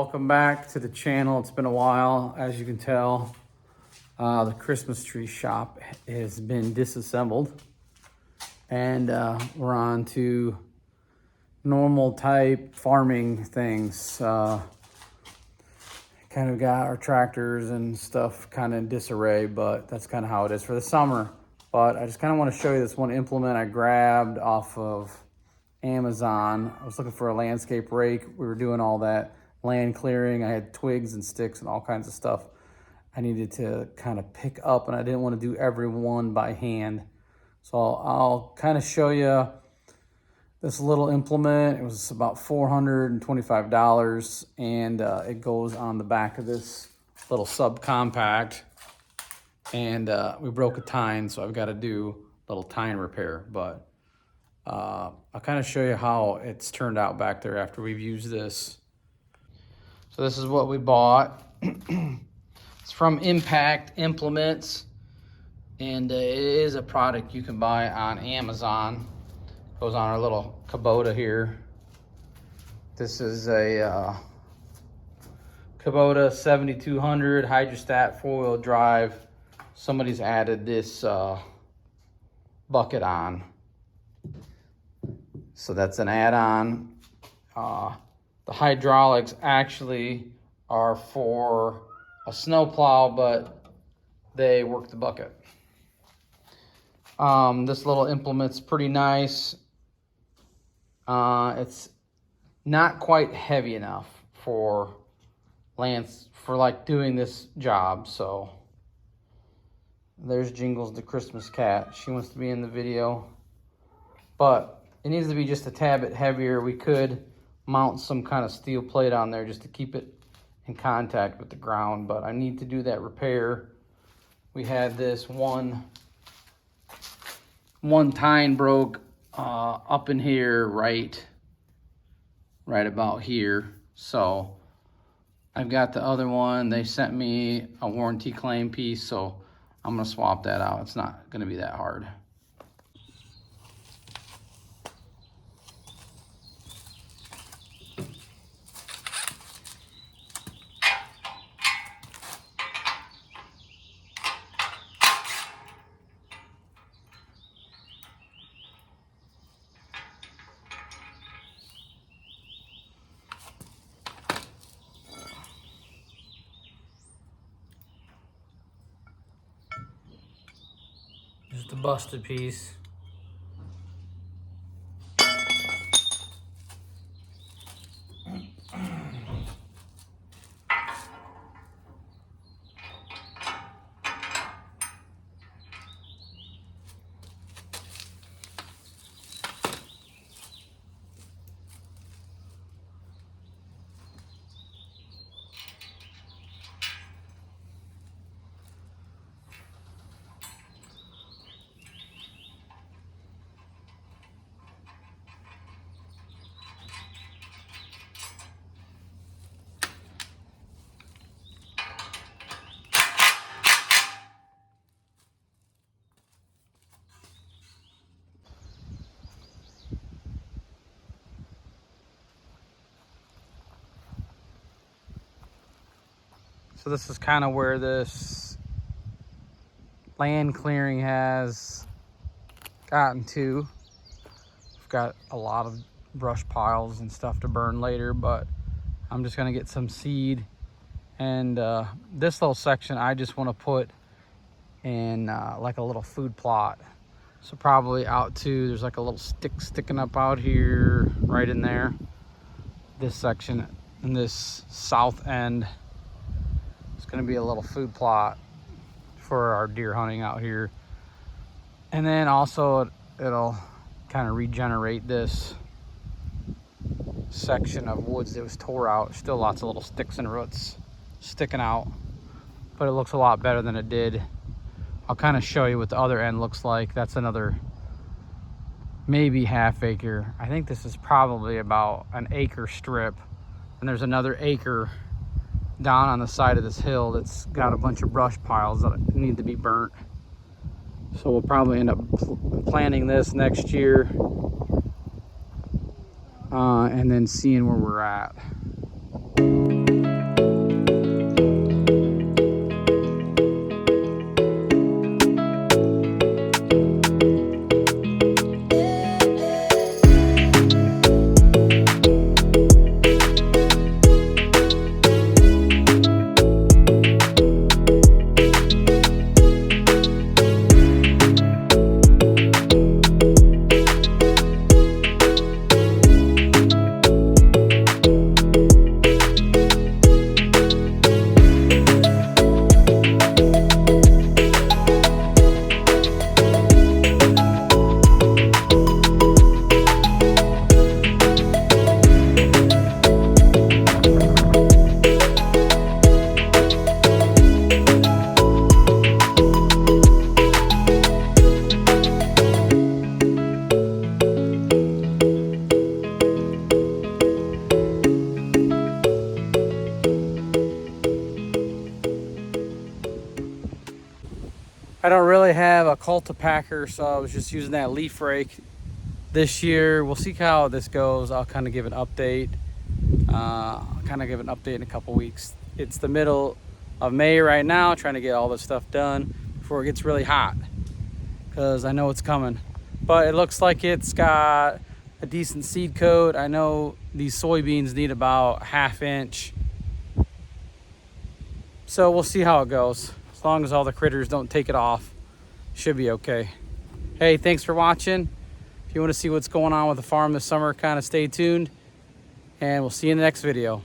welcome back to the channel. It's been a while, as you can tell. The Christmas tree shop has been disassembled, and we're on to normal type farming things. Kind of got our tractors and stuff kind of in disarray, but that's kind of how it is for the summer. But I just kind of want to show you this one implement I grabbed off of Amazon. I was looking for a landscape rake. We were doing all that land clearing. I had twigs and sticks and all kinds of stuff I needed to kind of pick up, and I didn't want to do every one by hand. So I'll kind of show you this little implement. It was about $425, and it goes on the back of this little subcompact. And we broke a tine, so I've got to do a little tine repair. But I'll kind of show you how it's turned out back there after we've used this. So this is what we bought. It's from Impact Implements, and it is a product you can buy on Amazon. Goes on our little Kubota here. This is a Kubota 7200 hydrostat 4-wheel drive. Somebody's added this bucket on. So that's an add-on. The hydraulics actually are for a snowplow, but they work the bucket. This little implement's pretty nice. It's not quite heavy enough for like doing this job. So there's Jingles the Christmas cat. She wants to be in the video, but it needs to be just a tad bit heavier. We could mount some kind of steel plate on there just to keep it in contact with the ground, but I need to do that repair. We had this one tine broke up in here, right about here. So I've got the other one. They sent me a warranty claim piece, so I'm gonna swap that out. It's not gonna be that hard. Just a busted piece. So this is kind of where this land clearing has gotten to. We've got a lot of brush piles and stuff to burn later, but I'm just gonna get some seed. And this little section I just want to put in like a little food plot. So probably out to, there's like a little stick sticking up out here, right in there. This section in this south end, it's gonna be a little food plot for our deer hunting out here. And then also it'll kind of regenerate this section of woods that was tore out. Still lots of little sticks and roots sticking out, but it looks a lot better than it did. I'll kind of show you what the other end looks like. That's another maybe half acre. I think this is probably about an acre strip, and there's another acre down on the side of this hill that's got a bunch of brush piles that need to be burnt. So we'll probably end up planting this next year and then seeing where we're at. I don't really have a cultipacker, so I was just using that leaf rake this year. We'll see how this goes. I'll kind of give an update. In a couple weeks. It's the middle of May right now, trying to get all this stuff done before it gets really hot, because I know it's coming. But it looks like it's got a decent seed coat. I know these soybeans need about 1/2 inch. So we'll see how it goes. As long as all the critters don't take it off, should be okay. Hey, thanks for watching. If you want to see what's going on with the farm this summer, kind of stay tuned, and we'll see you in the next video.